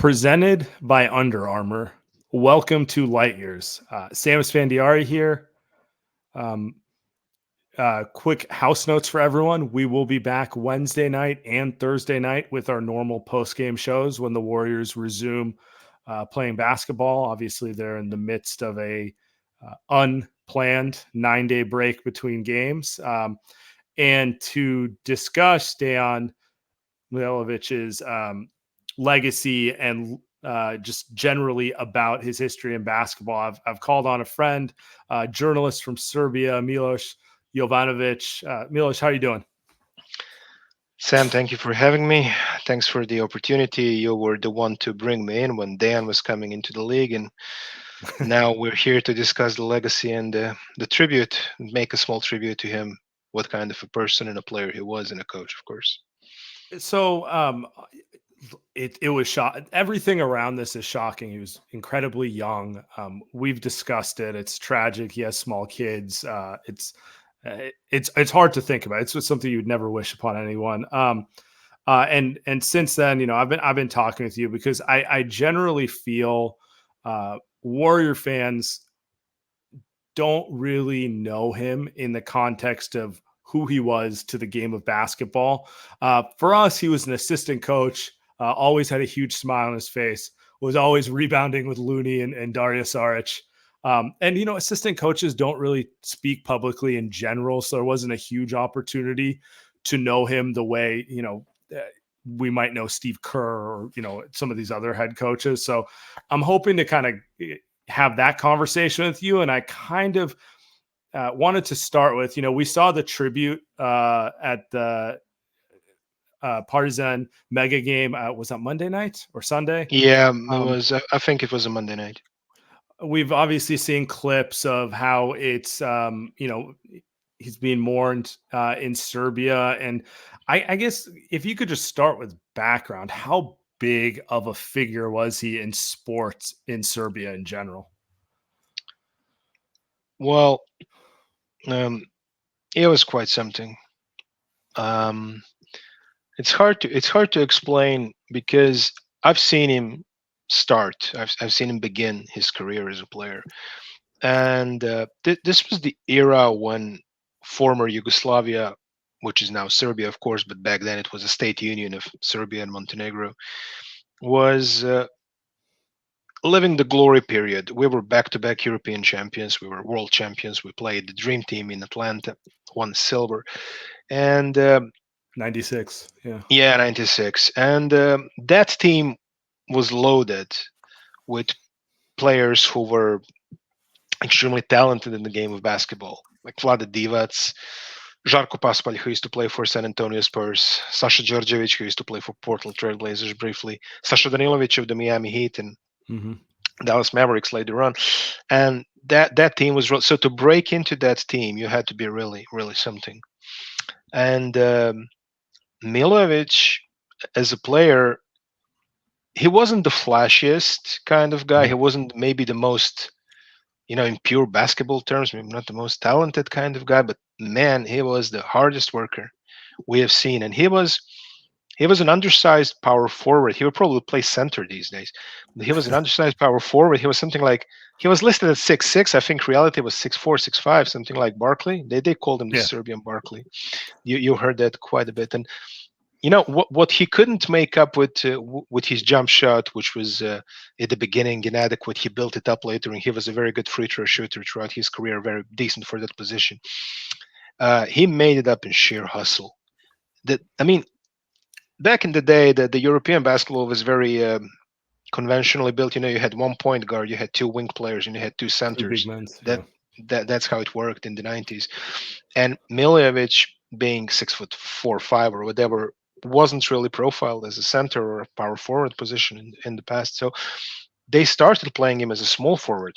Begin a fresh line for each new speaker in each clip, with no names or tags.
Presented by Under Armour. Welcome to Light Years. Sam Spandiari here. Um, quick house notes for everyone. We will be back Wednesday night and Thursday night with our normal post-game shows when the Warriors resume playing basketball. Obviously, they're in the midst of a unplanned 9-day break between games. And to discuss Dejan Milovic's legacy and just generally about his history in basketball, I've called on a friend, journalist from Serbia, Milos Jovanovic. Milos, how are you doing?
Sam, thank you for having me. Thanks for the opportunity. You were the one to bring me in when Dan was coming into the league, and now we're here to discuss the legacy and the tribute, make a small tribute to him, what kind of a person and a player he was, and a coach, of course.
So it was everything around this is shocking. He was incredibly young. We've discussed it. It's tragic. He has small kids. It's hard to think about. It's just something you'd never wish upon anyone. And since then, I've been talking with you because I generally feel Warrior fans don't really know him in the context of who he was to the game of basketball. For us, he was an assistant coach, always had a huge smile on his face, was always rebounding with Looney and Dario Saric. And assistant coaches don't really speak publicly in general, so there wasn't a huge opportunity to know him the way, we might know Steve Kerr or, some of these other head coaches. So I'm hoping to kind of have that conversation with you. And I kind of wanted to start with, we saw the tribute at the Partizan mega game. Was that Monday night or Sunday?
Yeah, it was. I think it was a Monday night.
We've obviously seen clips of how it's, he's being mourned in Serbia. And I guess if you could just start with background, how big of a figure was he in sports in Serbia in general?
Well, it was quite something. Um, it's hard to explain because I've seen him start. I've seen him begin his career as a player, and this was the era when former Yugoslavia, which is now Serbia, of course, but back then it was a state union of Serbia and Montenegro, was living the glory period. We were back-to-back European champions. We were world champions. We played the dream team in Atlanta, won silver, and
96. Yeah.
yeah, 96, and that team was loaded with players who were extremely talented in the game of basketball, like Vlade Divac, Žarko Paspalj, who used to play for San Antonio Spurs, Sasha Djordjevic, who used to play for Portland Trailblazers briefly, Sasha Danilovic of the Miami Heat, and Dallas Mavericks later on. And that team was so to break into that team, you had to be really, really something. And Milojevic, as a player, he wasn't the flashiest kind of guy. He wasn't maybe the most, in pure basketball terms, maybe not the most talented kind of guy, but man, he was the hardest worker we have seen. And he was an undersized power forward. He would probably play center these days. But he was an undersized power forward. He was something like, he was listed at 6'6". I think reality was 6'4", 6'5", something like Barkley. They called him the Serbian Barkley. You heard that quite a bit. And what he couldn't make up with his jump shot, which was at the beginning inadequate. He built it up later, and he was a very good free throw shooter throughout his career, very decent for that position. He made it up in sheer hustle. Back in the day, the European basketball was very conventionally built. You had one point guard, you had two wing players, and you had two centers.
Big men,
that's how it worked in the 90s. And Milojevic, being 6'4", 5", or whatever, wasn't really profiled as a center or a power forward position in the past. So they started playing him as a small forward,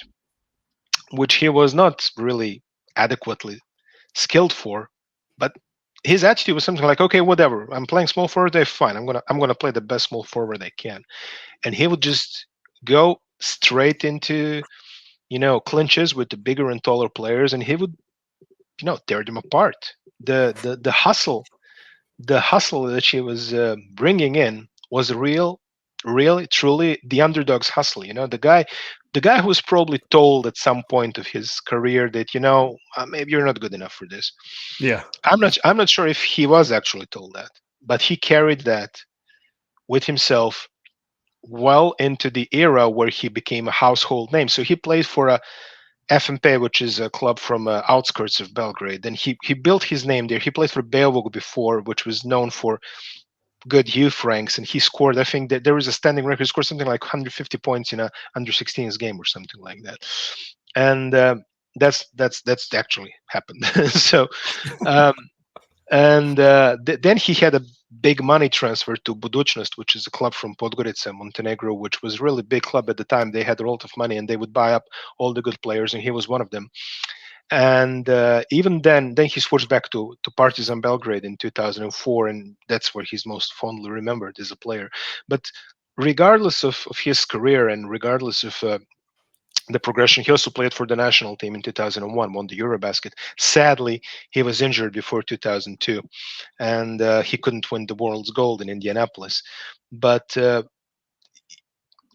which he was not really adequately skilled for. But his attitude was something like, okay, whatever, I'm playing small forward, they're fine. I'm gonna play the best small forward I can. And he would just go straight into, clinches with the bigger and taller players, and he would, tear them apart. The hustle that she was bringing in was real, really, truly the underdog's hustle. The guy who was probably told at some point of his career that maybe you're not good enough for this.
Yeah.
I'm not sure if he was actually told that, but he carried that with himself well into the era where he became a household name. So he played for a FMP, which is a club from outskirts of Belgrade. Then he built his name there. He played for Beowulf before, which was known for good youth ranks, and he scored. I think that there was a standing record. He scored something like 150 points in a under 16s game or something like that, and that's actually happened. So, um, and then he had a big money transfer to Budućnost, which is a club from Podgorica, Montenegro, which was really big club at the time. They had a lot of money, and they would buy up all the good players, and he was one of them. And even then he switched back to Partizan Belgrade in 2004, and that's where he's most fondly remembered as a player. But regardless of his career and regardless of the progression, he also played for the national team in 2001, won the Eurobasket. Sadly, he was injured before 2002, and he couldn't win the world's gold in Indianapolis. But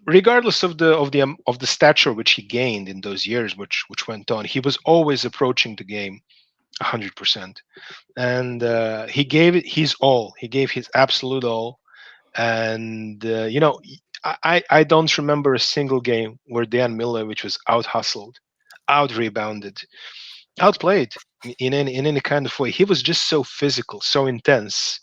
regardless of the stature which he gained in those years, which went on, he was always approaching the game 100%, and he gave it his all. He gave his absolute all, and I don't remember a single game where Dejan Milojevic was out hustled, out rebounded, outplayed in any kind of way. He was just so physical, so intense,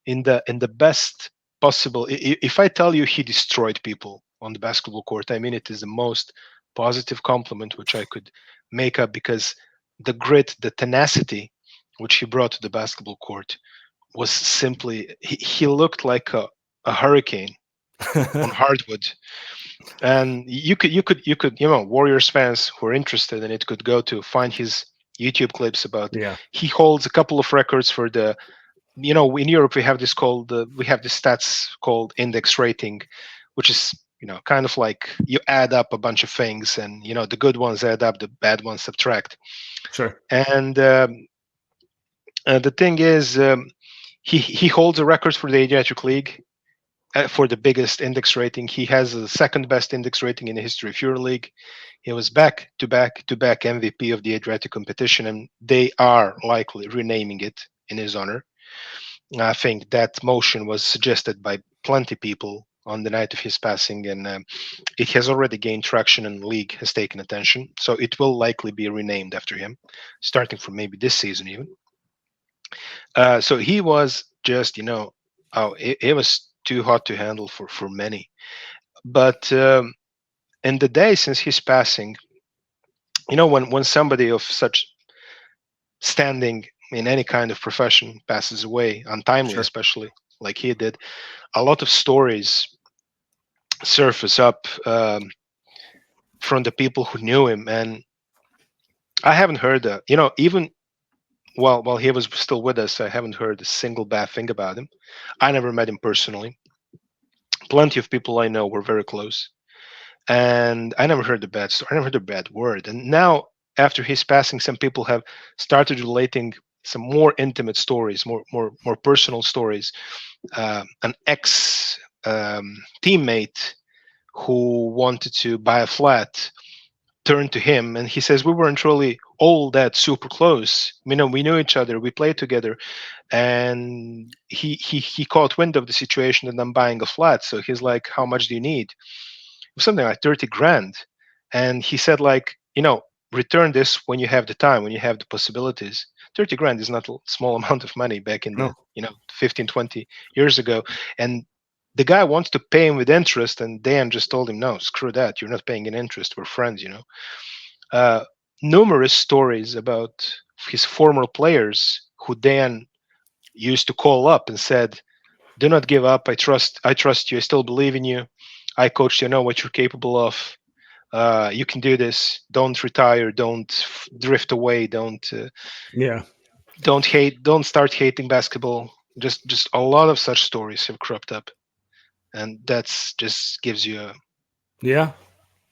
in the best possible. If I tell you he destroyed people on the basketball court, I mean it is the most positive compliment which I could make up, because the grit, the tenacity which he brought to the basketball court was simply, he looked like a hurricane on hardwood. And you could Warriors fans who are interested in it could go to find his YouTube clips about.
Yeah.
He holds a couple of records for the, in Europe we have this called, we have this stats called index rating, which is kind of like you add up a bunch of things, and the good ones add up, the bad ones subtract.
Sure.
And the thing is, he holds a record for the Adriatic League, for the biggest index rating. He has the second best index rating in the history of EuroLeague. He was back to back to back MVP of the Adriatic competition, and they are likely renaming it in his honor. I think that motion was suggested by plenty people on the night of his passing, and it has already gained traction, and the league has taken attention. So it will likely be renamed after him, starting from maybe this season even. So he was just, it was too hot to handle for many. But in the day since his passing, when somebody of such standing in any kind of profession passes away untimely,
Sure.
especially like he did, a lot of stories surface up from the people who knew him, and I haven't heard even while he was still with us, I haven't heard a single bad thing about him. I never met him personally. Plenty of people I know were very close, and I never heard a bad story. I never heard a bad word. And now, after his passing, some people have started relating some more intimate stories, more personal stories. An ex teammate who wanted to buy a flat turned to him, and he says we weren't really all that super close. We knew each other, we played together, and he caught wind of the situation that I'm buying a flat. So he's like, how much do you need? Something like 30 grand. And he said, like, return this when you have the time, when you have the possibilities. 30 grand is not a small amount of money back in the
No.
15, 20 years ago. And the guy wants to pay him with interest, and Dan just told him, no, screw that, you're not paying in interest, we're friends. uh, Numerous stories about his former players who Dan used to call up and said, do not give up, I trust you, I still believe in you, I coached you, I know what you're capable of, you can do this, don't retire, don't drift away,
Yeah.
don't start hating basketball. Just a lot of such stories have cropped up, and that's just gives you a.
Yeah.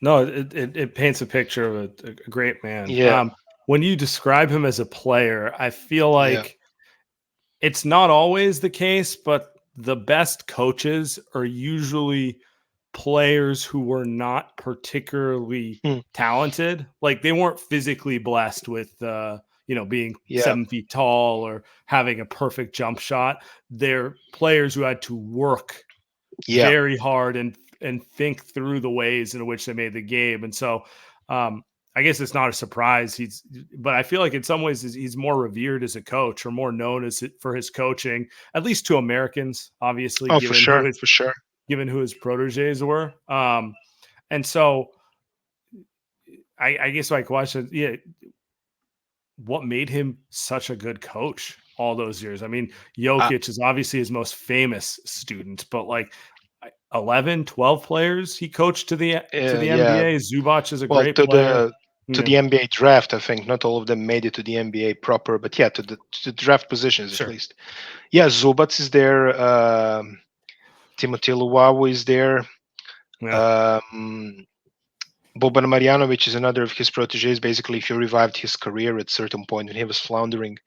No, it paints a picture of a great man.
Yeah,
When you describe him as a player, I feel
yeah,
like it's not always the case, but the best coaches are usually players who were not particularly
Hmm.
talented. Like they weren't physically blessed with, being
Yeah.
7 feet tall or having a perfect jump shot. They're players who had to work
Yeah.
very hard and think through the ways in which they made the game. And so, I guess it's not a surprise. But I feel like in some ways he's more revered as a coach or more known for his coaching, at least to Americans, obviously,
Oh, for sure. For sure.
given who his proteges were. And so I guess my question, yeah, what made him such a good coach all those years? I mean,
Uh,
Jokic is obviously his most famous student, but like 11, 12 players he coached to the
yeah.
NBA. Zubac is a
Well,
great player.
to
Yeah,
the NBA draft, I think not all of them made it to the NBA proper, but yeah, to the draft positions at
sure.
least. Yeah, Zubac is there. Timothy Luwawu is there.
Yeah.
Um, Boban Marjanovic is another of his proteges. Basically, he revived his career at a certain point when he was floundering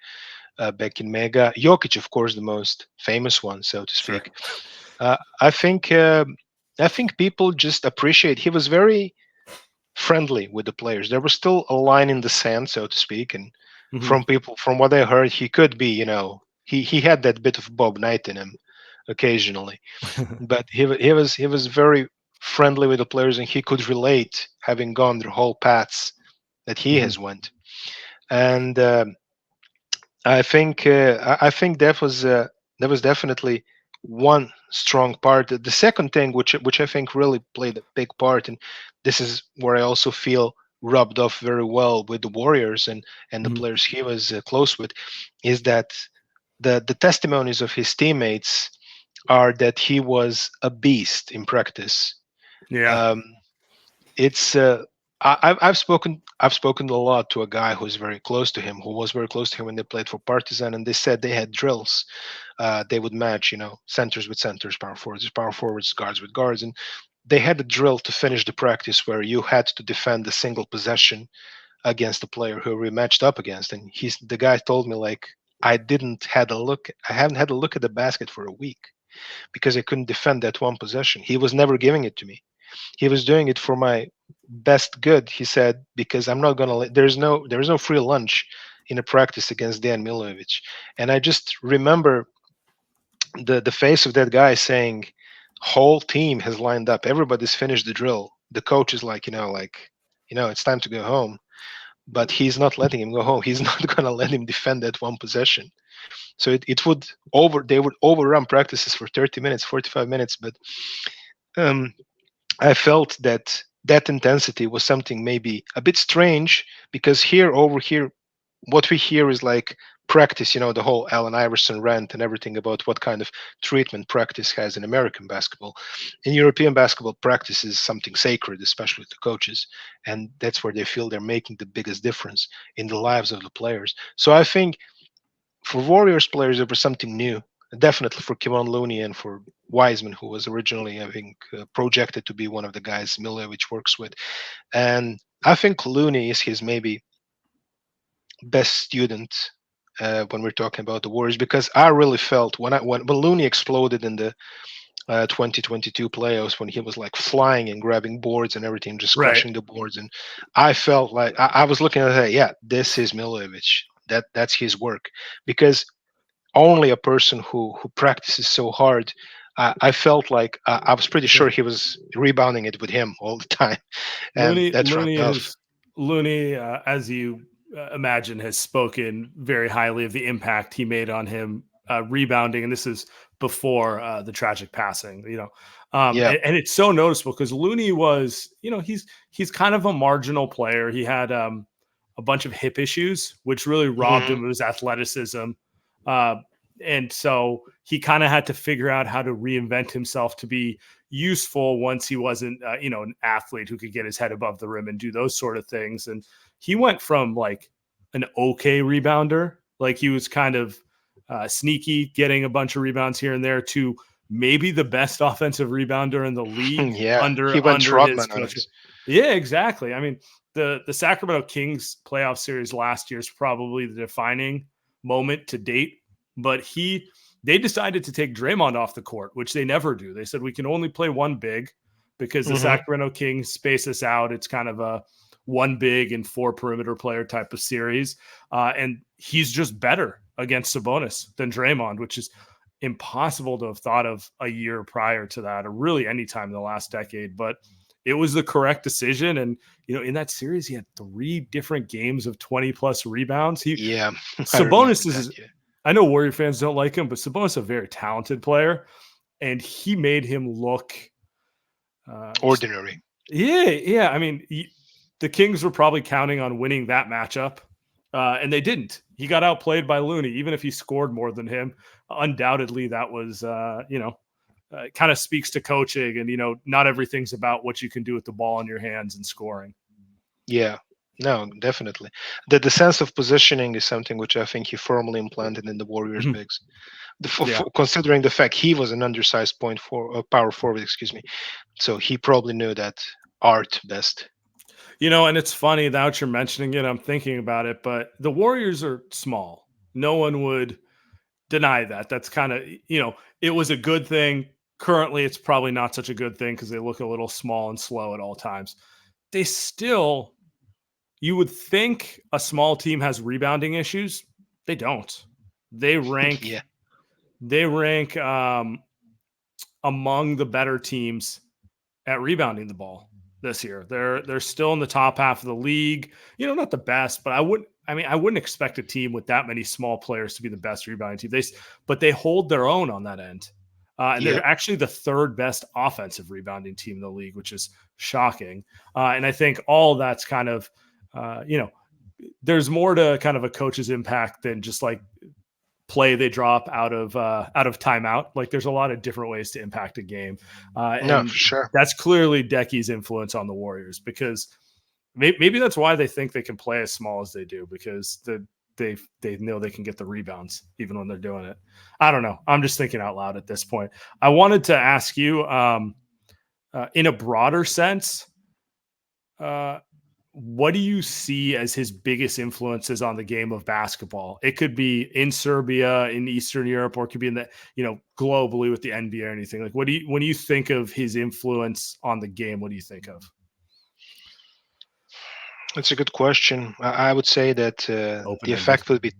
back in Mega. Jokic, of course, the most famous one, so to
Sure.
speak. Uh, I think uh, I think people just appreciate. He was very friendly with the players. There was still a line in the sand, so to speak, and
Hmm.
from what I heard, he could be, he had that bit of Bob Knight in him occasionally, but he was very friendly with the players, and he could relate, having gone their whole paths that he
Hmm.
has went. And I think that was definitely one strong part. The second thing, which I think really played a big part, and this is where I also feel rubbed off very well with the Warriors and the
Hmm.
players he was close with, is that the testimonies of his teammates are that he was a beast in practice.
Yeah.
Um, it's I've spoken a lot to a guy who's very close to him, who was very close to him when they played for Partizan, and they said they had drills. They would match, centers with centers, power forwards, guards with guards, and they had a drill to finish the practice where you had to defend a single possession against the player who we matched up against. And the guy told me, like, I haven't had a look at the basket for a week because I couldn't defend that one possession. He was never giving it to me. He was doing it for my best good, he said, because I'm not gonna let there's no free lunch in a practice against Dejan Milojevic. And I just remember the face of that guy saying, whole team has lined up, everybody's finished the drill. The coach is like, it's time to go home. But he's not letting him go home. He's not gonna let him defend that one possession. So it would they would overrun practices for 30 minutes, 45 minutes. But um I felt that that intensity was something maybe a bit strange, because over here, what we hear is like practice, the whole Allen Iverson rant and everything about what kind of treatment practice has in American basketball. In European basketball, practice is something sacred, especially to coaches. And that's where they feel they're making the biggest difference in the lives of the players. So I think for Warriors players, it was something new. Definitely for Kevon Looney and for Wiseman, who was originally, I think, projected to be one of the guys Milojevic works with. And I think Looney is his maybe best student when we're talking about the Warriors, because I really felt when Looney exploded in the 2022 playoffs, when he was like flying and grabbing boards and everything, just
Right.
crushing the boards, and I felt like I was looking at it, yeah, this is Milojevic. That's his work, because only a person who practices so hard. I felt like I was pretty
Yeah.
sure he was rebounding it with him all the time, and
Looney
that's rubbed
Looney
off.
has Looney, as you imagine, has spoken very highly of the impact he made on him rebounding, and this is before the tragic passing.
Yeah.
And it's so noticeable because Looney was, he's kind of a marginal player. He had a bunch of hip issues, which really robbed
Hmm.
him of his athleticism. Uh, and so he kind of had to figure out how to reinvent himself to be useful once he wasn't, an athlete who could get his head above the rim and do those sort of things. And he went from like an okay rebounder, like he was kind of sneaky, getting a bunch of rebounds here and there, to maybe the best offensive rebounder in the league
Yeah, he went
under his
Rodman on
coach.
us.
Yeah, exactly. I mean, the Sacramento Kings playoff series last year is probably the defining moment to date. But They decided to take Draymond off the court, which they never do. They said we can only play one big because the
Hmm.
Sacramento Kings space us out. It's kind of a one big and four perimeter player type of series. And he's just better against Sabonis than Draymond, which is impossible to have thought of a year prior to that, or really any time in the last decade. But it was the correct decision. And, in that series, he had 3 different games of 20 plus rebounds.
Yeah, I remember
Sabonis
that.
is,
Yeah,
I know Warrior fans don't like him, but Sabonis is a very talented player, and he made him look just
ordinary.
yeah. I mean, the Kings were probably counting on winning that matchup, and they didn't. He got outplayed by Looney, even if he scored more than him. Undoubtedly, that was kind of speaks to coaching, and not everything's about what you can do with the ball in your hands and scoring.
Yeah, no, definitely. The sense of positioning is something which I think he firmly implanted in the Warriors
Mhm.
bigs.
Yeah.
Considering the fact he was an undersized power forward, excuse me, so he probably knew that art best.
And it's funny now that you're mentioning it. I'm thinking about it, but the Warriors are small. No one would deny that. That's kind of, it was a good thing. Currently, it's probably not such a good thing because they look a little small and slow at all times. They still, you would think a small team has rebounding issues. They don't. They rank,
Yeah,
they rank among the better teams at rebounding the ball this year. They're still in the top half of the league. Not the best, but I wouldn't expect a team with that many small players to be the best rebounding team. But they hold their own on that end. And
yeah,
they're actually the third best offensive rebounding team in the league, which is shocking. And I think all that's kind of, there's more to kind of a coach's impact than just like play they drop out of timeout. Like there's a lot of different ways to impact a game,
no,
and
for sure.
that's clearly Deki's influence on the Warriors because maybe that's why they think they can play as small as they do because they know they can get the rebounds even when they're doing it. I don't know. I'm just thinking out loud at this point. I wanted to ask you, in a broader sense, uh, what do you see as his biggest influences on the game of basketball? It could be in Serbia, in Eastern Europe, or it could be in the, globally with the NBA or anything. Like, when you think of his influence on the game, what do you think of?
That's a good question. I would say that
Open
the
ended.
effect would be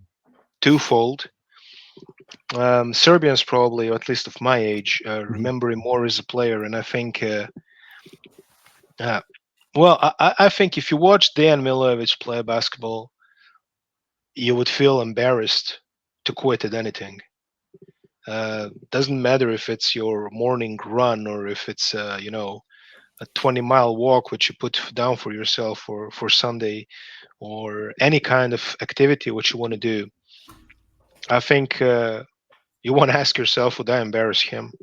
twofold. Serbians probably, or at least of my age,
Mhm.
remember him more as a player, and I think, uh, well, I think if you watch Dejan Milojevic play basketball, you would feel embarrassed to quit at anything. Doesn't matter if it's your morning run or if it's a 20-mile walk which you put down for yourself for Sunday, or any kind of activity which you want to do. I think you want to ask yourself, would I embarrass him?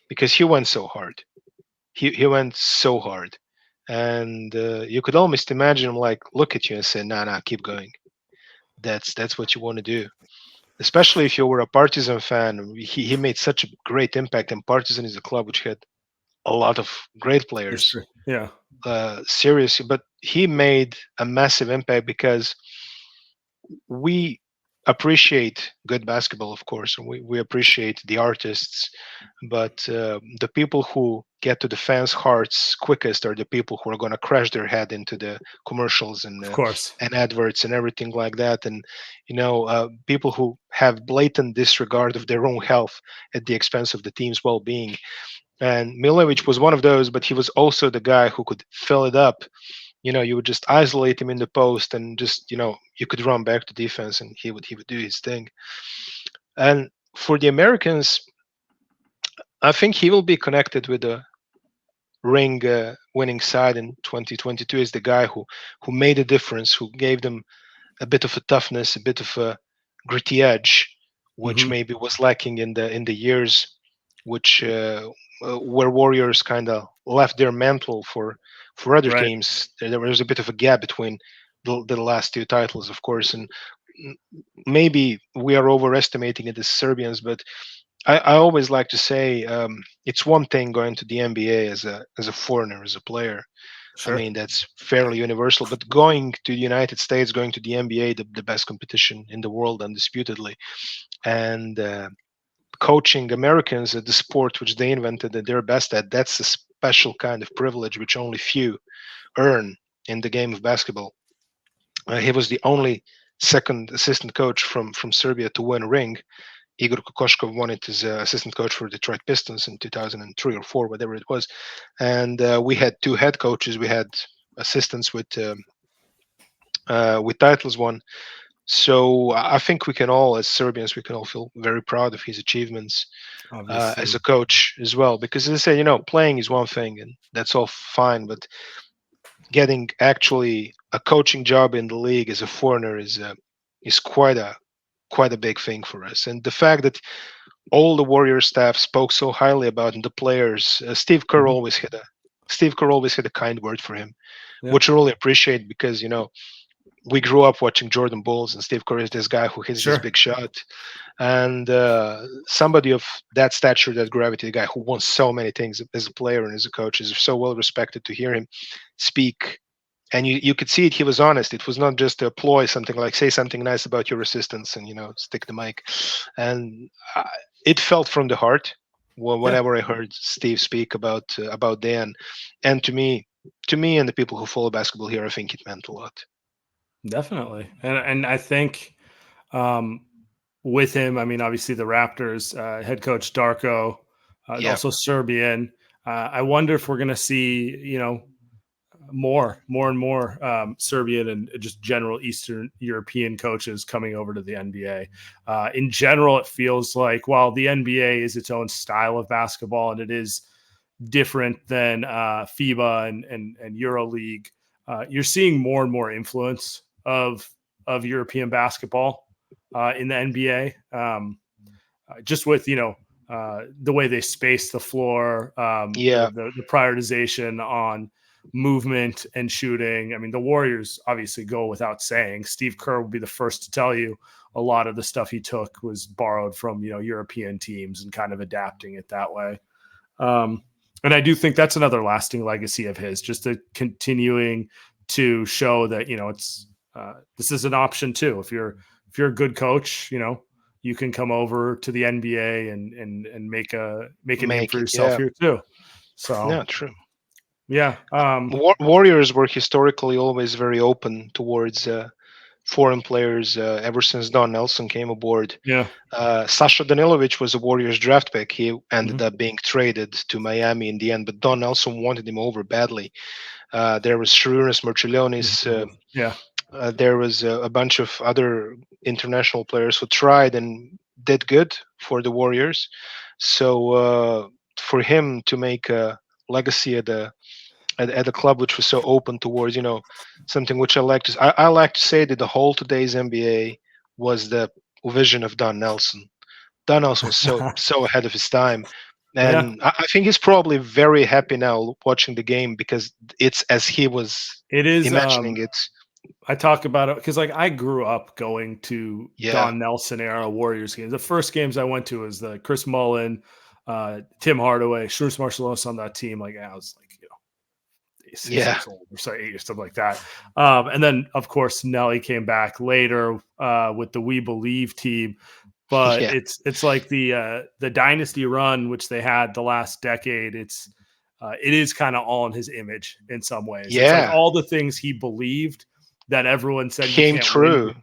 Because he went so hard. He went so hard, and you could almost imagine him like look at you and say, "Nah, nah, keep going." That's what you want to do. Especially if you were a Partizan fan, he made such a great impact, and Partizan is a club which had a lot of great players,
History. Yeah.
seriously. But he made a massive impact because we appreciate good basketball, of course, and we appreciate the artists, but the people who get to the fans' hearts quickest are the people who are going to crash their head into the commercials
Of course.
and adverts and everything like that, and people who have blatant disregard of their own health at the expense of the team's well-being. And Milojevic was one of those, but he was also the guy who could fill it up. You would just isolate him in the post and just you could run back to defense and he would do his thing. And for the Americans, I think he will be connected with the ring winning side in 2022 as the guy who made a difference, who gave them a bit of a toughness, a bit of a gritty edge, which
Hmm.
maybe was lacking in the years which where Warriors kind of left their mantle for other
Right.
teams. There was a bit of a gap between the last two titles, of course, and mm, maybe we are overestimating it as Serbians, but I always like to say it's one thing going to the NBA as a foreigner, as a player. I
Sure.
mean, that's fairly universal. But going to the United States, going to the NBA, the best competition in the world, undisputedly, and coaching Americans at the sport which they invented that they're best at. That's a special kind of privilege which only few earn in the game of basketball. He was the only second assistant coach from Serbia to win a ring. Igor Kokoshkov won it as assistant coach for Detroit Pistons in 2003 or 4, whatever it was. And we had two head coaches. We had assistants with titles won. So I think we can all, as Serbians, we can all feel very proud of his achievements as
Obviously.
a coach as well. Because as I say, playing is one thing, and that's all fine. But getting actually a coaching job in the league as a foreigner is quite a big thing for us. And the fact that all the Warrior staff spoke so highly about him, the players,
Mhm.
Steve Kerr always had a kind word for him,
Yeah,
which I really appreciate because we grew up watching Jordan Bulls, and Steve Kerr is this guy who hits this
sure.
big shot, and somebody of that stature, that gravity, the guy who won so many things as a player and as a coach, is so well respected. To hear him speak, and you could see it, he was honest. It was not just a ploy, something like say something nice about your assistants and stick the mic, and it felt from the heart.
Yeah,
Whenever I heard Steve speak about Dan, and to me and the people who follow basketball here, I think it meant a lot.
definitely. And I think um, with him, I mean, obviously the Raptors head coach Darko is
Yeah,
also Serbian. I wonder if we're going to see, more and more Serbian and just general Eastern European coaches coming over to the NBA. In general, it feels like while the NBA is its own style of basketball and it is different than FIBA and EuroLeague, you're seeing more and more influence of European basketball in the NBA. Just with the way they space the floor,
yeah,
the prioritization on movement and shooting. I mean, the Warriors obviously go without saying. Steve Kerr will be the first to tell you a lot of the stuff he took was borrowed from European teams and kind of adapting it that way. Um, and I do think that's another lasting legacy of his, just the continuing to show that it's this is an option too. If you're a good coach, you can come over to the NBA and make a name
make
for
it.
yourself
Yeah,
here too. So
yeah, true.
yeah,
Warriors were historically always very open towards foreign players ever since Don Nelson came aboard.
yeah,
Sasha Danilovic was a Warriors draft pick. He ended
hmm
up being traded to Miami in the end, but Don Nelson wanted him over badly. There was Sharunas Marčiulionis.
yeah,
There was a bunch of other international players who tried and did good for the Warriors. So for him to make a legacy at a club which was so open towards something which I like to say that the whole today's NBA was the vision of Don Nelson. Don Nelson was so ahead of his time,
yeah.
and I think he's probably very happy now watching the game because it's as he was
It is.
imagining it.
I talk about it because I grew up going to
Yeah,
Don Nelson era Warriors games. The first games I went to was the Chris Mullen, Tim Hardaway, Bruce Marshall on that team. Like I was like 6
yeah,
years old or so 8 or something like that. And then of course Nelly came back later with the We Believe team. But
yeah,
it's like the dynasty run which they had the last decade. It is kind of all in his image in some ways. It's like
yeah.
all the things he believed that everyone said you
Came
can't win.
true.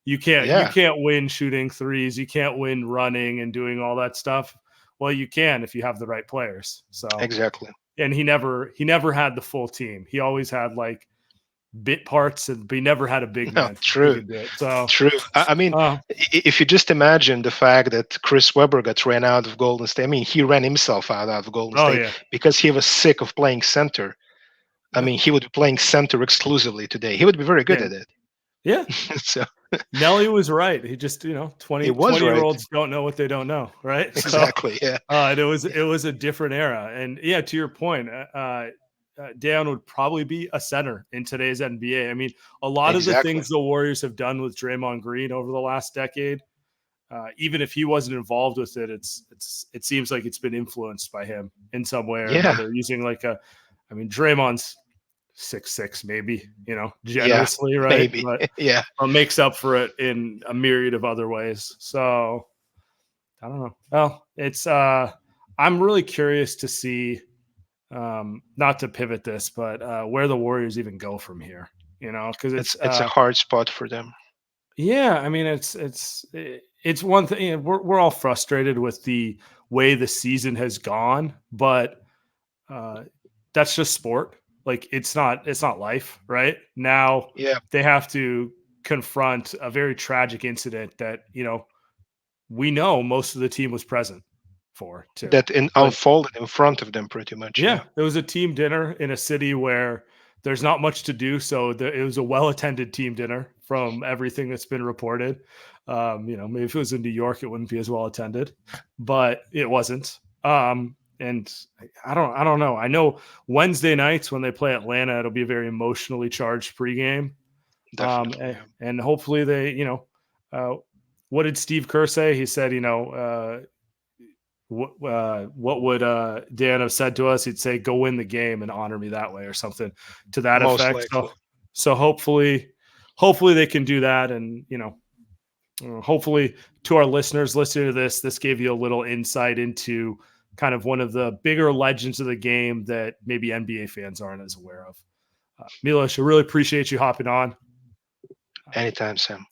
You
Yeah,
can't win shooting threes. You can't win running and doing all that stuff. Well, you can if you have the right players. So,
exactly.
and he never had the full team. He always had like bit parts, but he never had a big
No,
man who
true.
could do it. So,
True. I mean,
uh,
if you just imagine the fact that Chris Webber got ran out of Golden State, I mean, he ran himself out of Golden
oh
State
yeah,
because he was sick of playing center. I
yeah,
mean, he would be playing center exclusively today. He would be very good
yeah,
at it.
yeah.
So
Nelly was right. He just,
he
20,
was
20 year
right.
olds don't know what they don't know. Right. So,
Exactly. Yeah.
it was a different era. And yeah, to your point, Dan would probably be a center in today's NBA. I mean, a lot of the
Exactly.
things the Warriors have done with Draymond Green over the last decade, even if he wasn't involved with it, it seems like it's been influenced by him in some way or
Yeah.
another. Using I mean, Draymond's 6'6", maybe
Yeah.
generously, right?
Maybe.
But
Yeah.
makes up for it in a myriad of other ways. So I don't know. Well, it's I'm really curious to see, not to pivot this, but where the Warriors even go from here. Because
It's a hard spot for them.
yeah, I mean it's one thing. We're all frustrated with the way the season has gone, but uh, that's just sport. Like it's not life, right? Now
Yeah,
they have to confront a very tragic incident that we know most of the team was present for too. But
unfolded in front of them pretty much.
yeah,
Yeah,
it was a team dinner in a city where there's not much to do. So it was a well-attended team dinner from everything that's been reported. Maybe if it was in New York, it wouldn't be as well attended, but it wasn't. And I don't know. I know Wednesday nights when they play Atlanta, it'll be a very emotionally charged pregame.
definitely.
And hopefully uh, what did Steve Kerr say? He said, what would Dan have said to us? He'd say, "Go win the game and honor me that way," or something to that
Most
effect.
likely.
So hopefully they can do that, and hopefully to our listeners listening to this gave you a little insight into kind of one of the bigger legends of the game that maybe NBA fans aren't as aware of. Milos, I really appreciate you hopping on.
Anytime, Sam.